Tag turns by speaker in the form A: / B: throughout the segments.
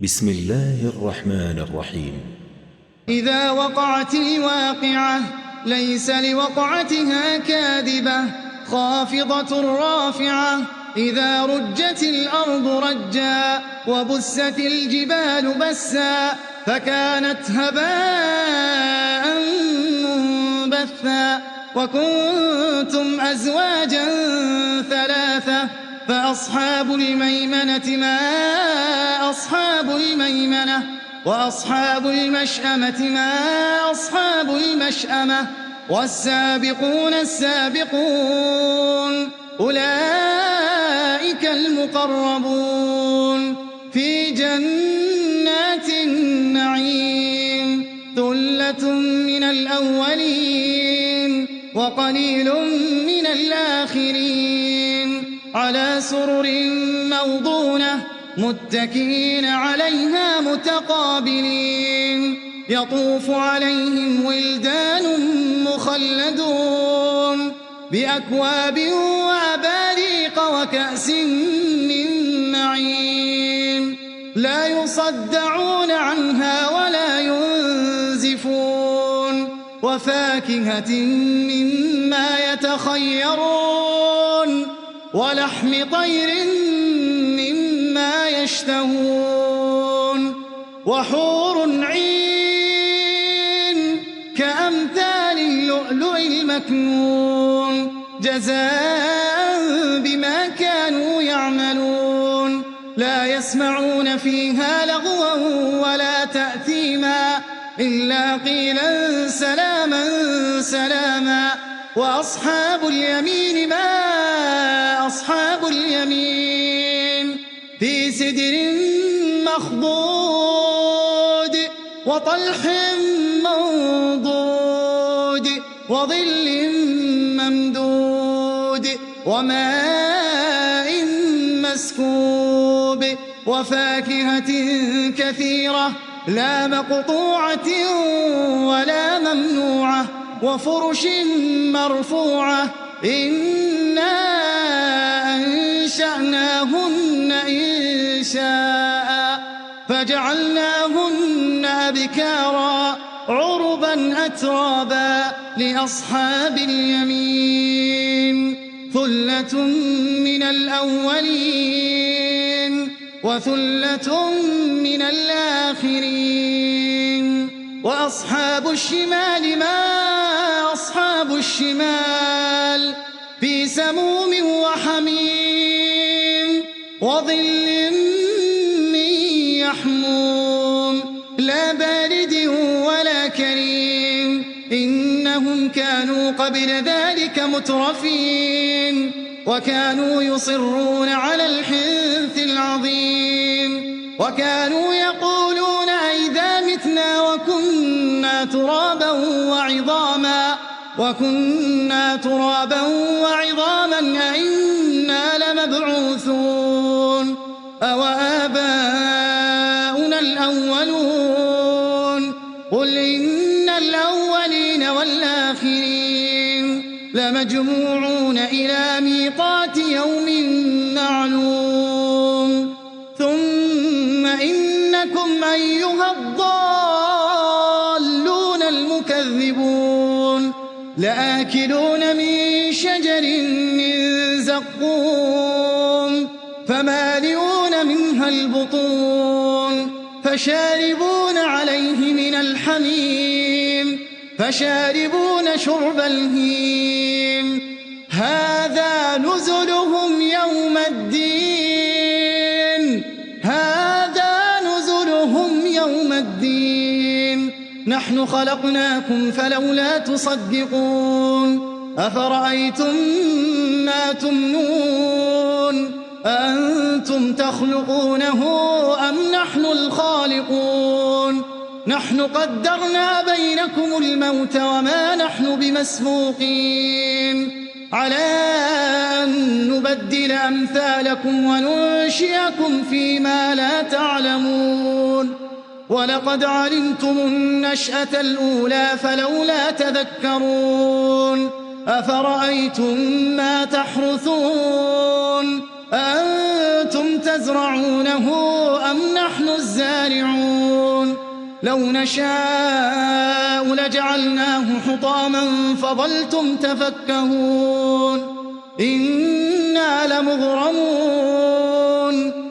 A: بسم الله الرحمن الرحيم.
B: إذا وقعت الواقعة ليس لوقعتها كاذبة خافضة رافعة. إذا رجت الأرض رجا وبست الجبال بسا فكانت هباء منبثا. وكنتم أزواجا ثلاثة فأصحاب الميمنة ما أصحاب الميمنة وأصحاب المشأمة ما أصحاب المشأمة والسابقون السابقون أولئك المقربون في جنات النعيم. ثلة من الأولين وقليل من الآخرين على سرر موضونة متكئين عليها متقابلين. يطوف عليهم ولدان مخلدون بأكواب وأباريق وكأس من معين لا يصدعون عنها ولا ينزفون. وفاكهة مما يتخيرون ولحم طير مما يشتهون. وحور عين كأمثال اللؤلؤ المكنون جزاء بما كانوا يعملون. لا يسمعون فيها لغوا ولا تأثيما إلا قيلا سلاما سلاما. وأصحاب اليمين ما أصحاب اليمين في سدر مخضود وطلح منضود وظل ممدود وماء مسكوب وفاكهة كثيرة لا مقطوعة ولا ممنوعة وفرش مرفوعة. إنا أنشأناهن إنشاء فجعلناهن أبكارا عربا أترابا لأصحاب اليمين. ثلة من الأولين وثلة من الآخرين. وأصحاب الشمال ما أصحاب الشمال في سموم وحميم وظل من يحموم لا بارد ولا كريم. إنهم كانوا قبل ذلك مترفين وكانوا يصرون على الحنث العظيم وكانوا يقولون أئذا متنا وكنا ترابا وعظاما أئنا لمبعوثون أو آباؤنا الأولون. قل إن الأولين والآخرين لمجموعون إلى ميقات يوم معلوم. ثم إنكم أيها الضالون المكذبون لآكلون من شجر من زقوم فمالئون منها البطون فشاربون عليه من الحميم فشاربون شرب الهيم. هذا نزلهم يوم الدين هذا نزلهم يوم الدين. نحن خلقناكم فلولا تصدقون. أفرأيتم ما تمنون أأنتم تخلقونه أم نحن الخالقون. نحن قدرنا بينكم الموت وما نحن بمسبوقين على أن نبدل أمثالكم وننشئكم فيما لا تعلمون. ولقد علمتم النشأة الأولى فلولا تذكرون. أفرأيتم ما تحرثون أأنتم تزرعونه أم نحن الزارعون لو نشاء لجعلناه حطاما فظلتم تفكهون إنا لمغرمون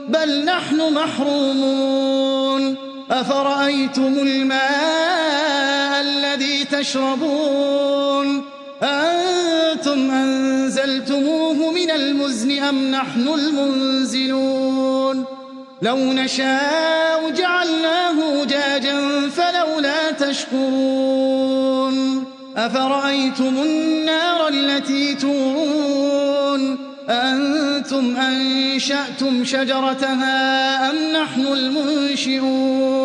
B: بل نحن محرومون أفرأيتم الماء الذي تشربون أنتم أنزلتموه من المزن أم نحن المنزلون لو نشاء جعلناه أجاجا فلولا تشكرون أفرأيتم النار التي تورون أأنتم أنشأتم شجرتها أم نحن المنشئون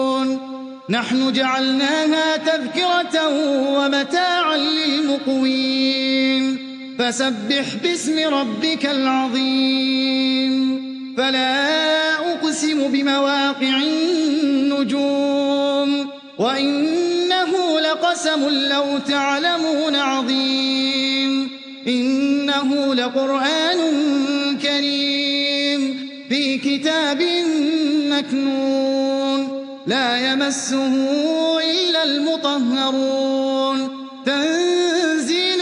B: نحن جعلناها تذكرة ومتاعا للمقوين فسبح باسم ربك العظيم فلا أقسم بمواقع النجوم وإنه لقسم لو تعلمون عظيم إنه لقرآن كريم في كتاب مكنون لا يمسه إلا المطهرون تنزيل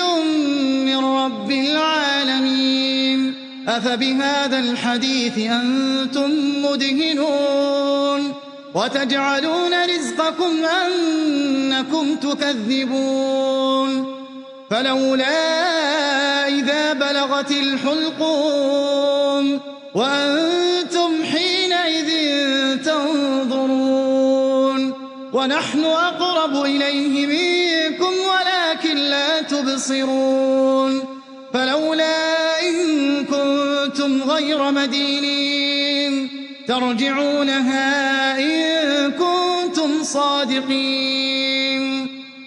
B: من رب العالمين أفبهذا الحديث أنتم مدهنون وتجعلون رزقكم أنكم تكذبون فلولا إذا بلغت الحلقوم وأنتم حينئذ تنظرون ونحن أقرب إليه منكم ولكن لا تبصرون فلولا إن كنتم غير مدينين ترجعونها إن كنتم صادقين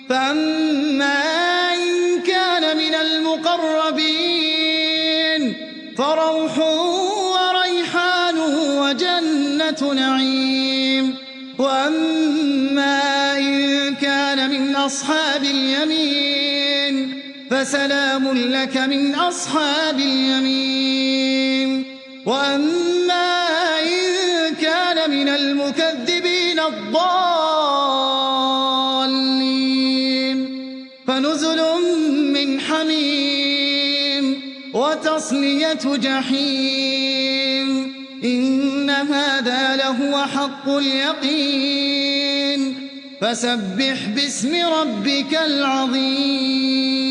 B: فأما إن كان من المقربين فروح وريحان وجنة نعيم وأما إن كان من أصحاب اليمين فسلام لك من أصحاب اليمين وأما إن كان من المكذبين الضالين فنزل من حميم وتصلية جحيم إن هذا لهو حق اليقين فسبح باسم ربك العظيم